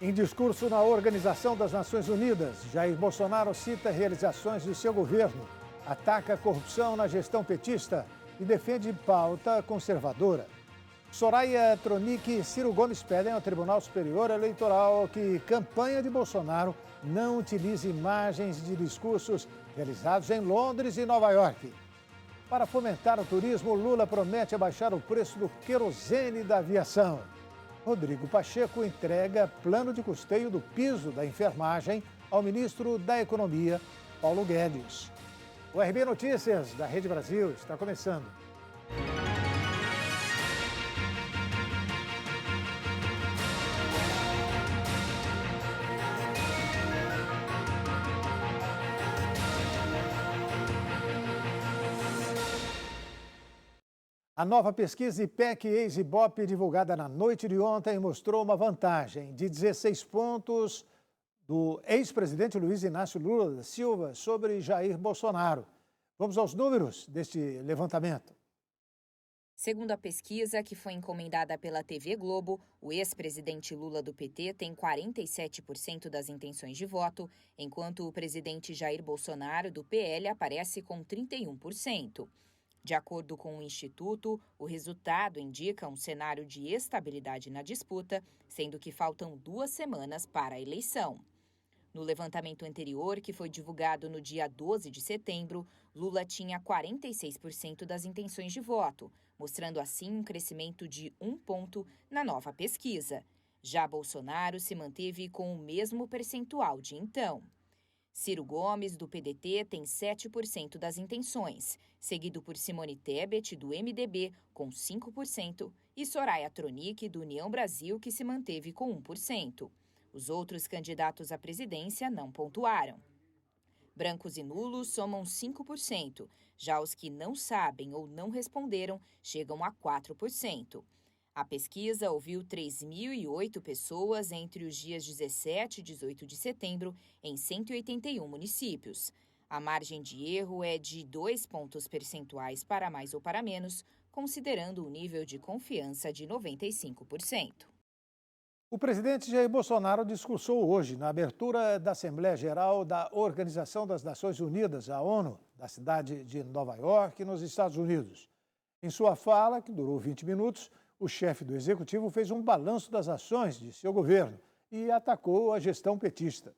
Em discurso na Organização das Nações Unidas, Jair Bolsonaro cita realizações de seu governo, ataca a corrupção na gestão petista e defende pauta conservadora. Soraya Tronic e Ciro Gomes pedem ao Tribunal Superior Eleitoral que campanha de Bolsonaro não utilize imagens de discursos realizados em Londres e Nova York. Para fomentar o turismo, Lula promete abaixar o preço do querosene da aviação. Rodrigo Pacheco entrega plano de custeio do piso da enfermagem ao ministro da Economia, Paulo Guedes. O RB Notícias da Rede Brasil está começando. A nova pesquisa IPEC ex-Ibope, divulgada na noite de ontem, mostrou uma vantagem de 16 pontos do ex-presidente Luiz Inácio Lula da Silva sobre Jair Bolsonaro. Vamos aos números deste levantamento. Segundo a pesquisa, que foi encomendada pela TV Globo, o ex-presidente Lula do PT tem 47% das intenções de voto, enquanto o presidente Jair Bolsonaro do PL aparece com 31%. De acordo com o Instituto, o resultado indica um cenário de estabilidade na disputa, sendo que faltam 2 semanas para a eleição. No levantamento anterior, que foi divulgado no dia 12 de setembro, Lula tinha 46% das intenções de voto, mostrando assim um crescimento de 1 ponto na nova pesquisa. Já Bolsonaro se manteve com o mesmo percentual de então. Ciro Gomes, do PDT, tem 7% das intenções, seguido por Simone Tebet, do MDB, com 5%, e Soraya Tronic, do União Brasil, que se manteve com 1%. Os outros candidatos à presidência não pontuaram. Brancos e nulos somam 5%, já os que não sabem ou não responderam chegam a 4%. A pesquisa ouviu 3.008 pessoas entre os dias 17 e 18 de setembro em 181 municípios. A margem de erro é de 2 pontos percentuais para mais ou para menos, considerando o nível de confiança de 95%. O presidente Jair Bolsonaro discursou hoje na abertura da Assembleia Geral da Organização das Nações Unidas, a ONU, da cidade de Nova York, nos Estados Unidos. Em sua fala, que durou 20 minutos, o chefe do executivo fez um balanço das ações de seu governo e atacou a gestão petista.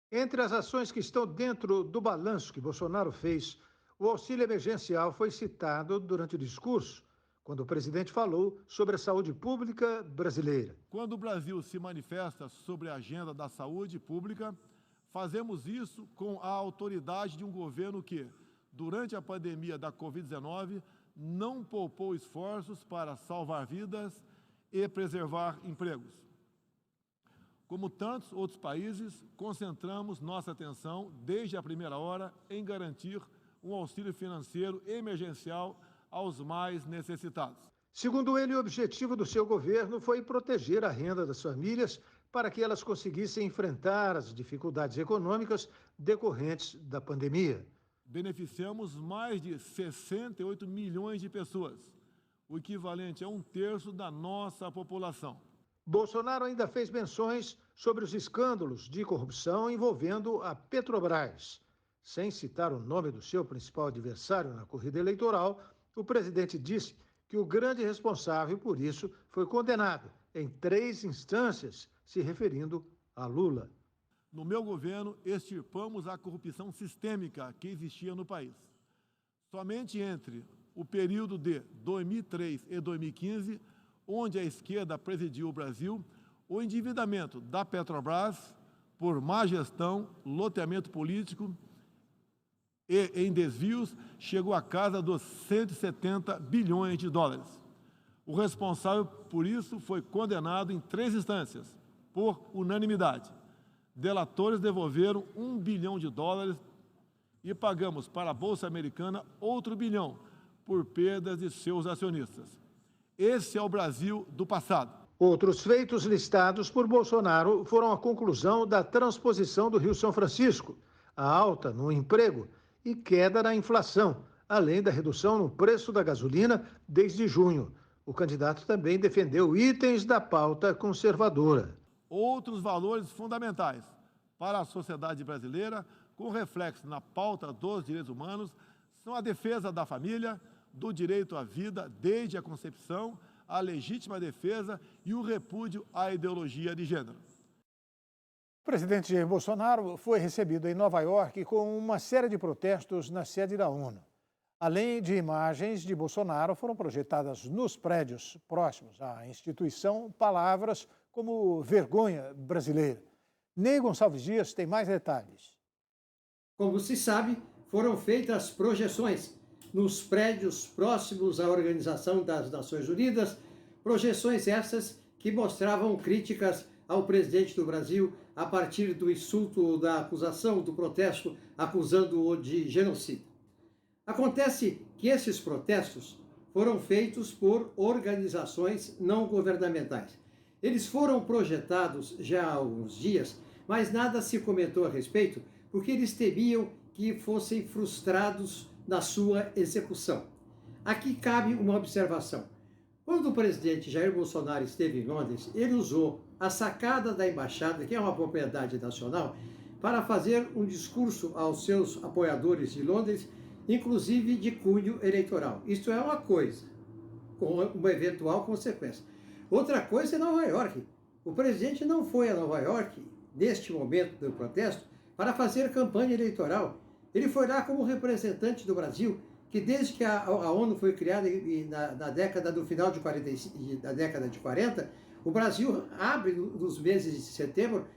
Entre as ações que estão dentro do balanço que Bolsonaro fez, o auxílio emergencial foi citado durante o discurso, quando o presidente falou sobre a saúde pública brasileira. Quando o Brasil se manifesta sobre a agenda da saúde pública, fazemos isso com a autoridade de um governo que, durante a pandemia da Covid-19, não poupou esforços para salvar vidas e preservar empregos. Como tantos outros países, concentramos nossa atenção, desde a primeira hora, em garantir um auxílio financeiro emergencial aos mais necessitados. Segundo ele, o objetivo do seu governo foi proteger a renda das famílias para que elas conseguissem enfrentar as dificuldades econômicas decorrentes da pandemia. Beneficiamos mais de 68 milhões de pessoas, o equivalente a 1/3 da nossa população. Bolsonaro ainda fez menções sobre os escândalos de corrupção envolvendo a Petrobras. Sem citar o nome do seu principal adversário na corrida eleitoral, o presidente disse que o grande responsável por isso foi condenado em 3 instâncias, se referindo a Lula. No meu governo, extirpamos a corrupção sistêmica que existia no país. Somente entre o período de 2003 e 2015, onde a esquerda presidiu o Brasil, o endividamento da Petrobras, por má gestão, loteamento político e em desvios, chegou à casa dos 170 bilhões de dólares. O responsável por isso foi condenado em 3 instâncias, por unanimidade. Delatores devolveram $1 bilhão e pagamos para a Bolsa Americana outro bilhão por perdas de seus acionistas. Esse é o Brasil do passado. Outros feitos listados por Bolsonaro foram a conclusão da transposição do Rio São Francisco, a alta no emprego e queda na inflação, além da redução no preço da gasolina desde junho. O candidato também defendeu itens da pauta conservadora. outros valores fundamentais para a sociedade brasileira, com reflexo na pauta dos direitos humanos, são a defesa da família, do direito à vida desde a concepção, a legítima defesa e o repúdio à ideologia de gênero. O presidente Jair Bolsonaro foi recebido em Nova York com uma série de protestos na sede da ONU. Além de imagens de Bolsonaro, foram projetadas nos prédios próximos à instituição palavras como vergonha brasileira. Ney Gonçalves Dias tem mais detalhes. Como se sabe, foram feitas projeções nos prédios próximos à Organização das Nações Unidas, projeções essas que mostravam críticas ao presidente do Brasil a partir do insulto, da acusação, do protesto, acusando-o de genocídio. Acontece que esses protestos foram feitos por organizações não governamentais. Eles foram projetados já há alguns dias, mas nada se comentou a respeito, porque eles temiam que fossem frustrados na sua execução. Aqui cabe uma observação. Quando o presidente Jair Bolsonaro esteve em Londres, ele usou a sacada da embaixada, que é uma propriedade nacional, para fazer um discurso aos seus apoiadores de Londres, inclusive de cunho eleitoral. Isto é uma coisa, com uma eventual consequência. Outra coisa é Nova York. O presidente não foi a Nova York, neste momento do protesto, para fazer campanha eleitoral. Ele foi lá como representante do Brasil, que desde que a ONU foi criada na década do final de 45, da década de 40, o Brasil abre nos meses de setembro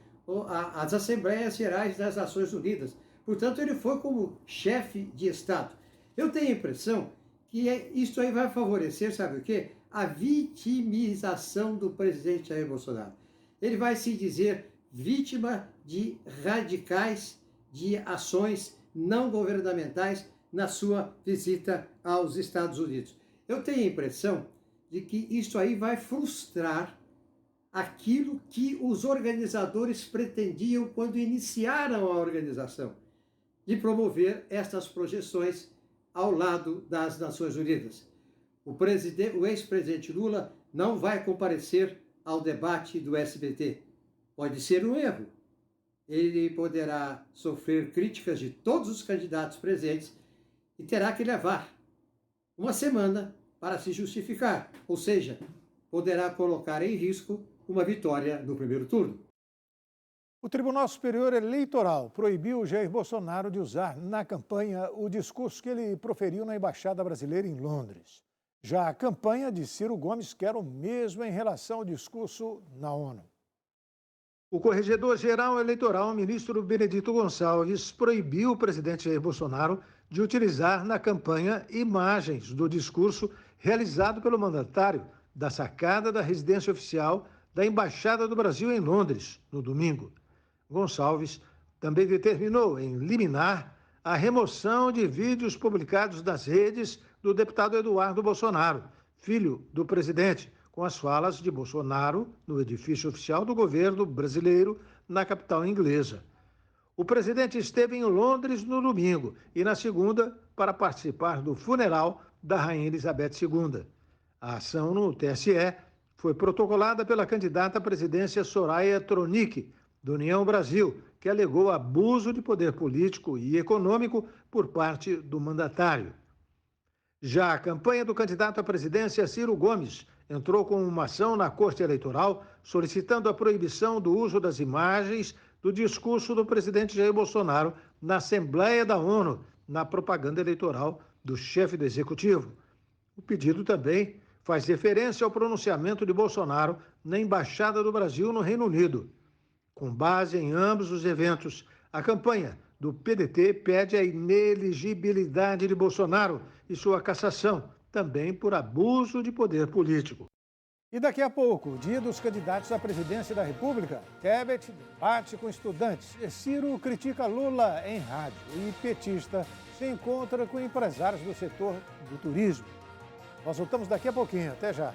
as Assembleias Gerais das Nações Unidas. Portanto, ele foi como chefe de Estado. Eu tenho a impressão que isso aí vai favorecer, sabe o quê? A vitimização do presidente Jair Bolsonaro. Ele vai se dizer vítima de radicais, de ações não governamentais na sua visita aos Estados Unidos. Eu tenho a impressão de que isso aí vai frustrar aquilo que os organizadores pretendiam quando iniciaram a organização, de promover estas projeções ao lado das Nações Unidas. O ex-presidente Lula não vai comparecer ao debate do SBT. Pode ser um erro. Ele poderá sofrer críticas de todos os candidatos presentes e terá que levar uma semana para se justificar, ou seja, poderá colocar em risco uma vitória no primeiro turno. O Tribunal Superior Eleitoral proibiu Jair Bolsonaro de usar na campanha o discurso que ele proferiu na Embaixada Brasileira em Londres. Já a campanha de Ciro Gomes quer o mesmo em relação ao discurso na ONU. O corregedor-geral eleitoral, ministro Benedito Gonçalves, proibiu o presidente Jair Bolsonaro de utilizar na campanha imagens do discurso realizado pelo mandatário da sacada da residência oficial da Embaixada do Brasil em Londres, no domingo. Gonçalves também determinou em liminar a remoção de vídeos publicados nas redes do deputado Eduardo Bolsonaro, filho do presidente, com as falas de Bolsonaro no edifício oficial do governo brasileiro na capital inglesa. O presidente esteve em Londres no domingo e na segunda para participar do funeral da Rainha Elizabeth II. A ação no TSE foi protocolada pela candidata à presidência Soraya Tronic, do União Brasil, que alegou abuso de poder político e econômico por parte do mandatário. Já a campanha do candidato à presidência, Ciro Gomes, entrou com uma ação na Corte Eleitoral solicitando a proibição do uso das imagens do discurso do presidente Jair Bolsonaro na Assembleia da ONU, na propaganda eleitoral do chefe do Executivo. O pedido também faz referência ao pronunciamento de Bolsonaro na Embaixada do Brasil no Reino Unido. Com base em ambos os eventos, a campanha do PDT pede a inelegibilidade de Bolsonaro e sua cassação, também por abuso de poder político. E daqui a pouco, dia dos candidatos à presidência da República, Tebet debate com estudantes, Ciro critica Lula em rádio e petista se encontra com empresários do setor do turismo. Nós voltamos daqui a pouquinho. Até já.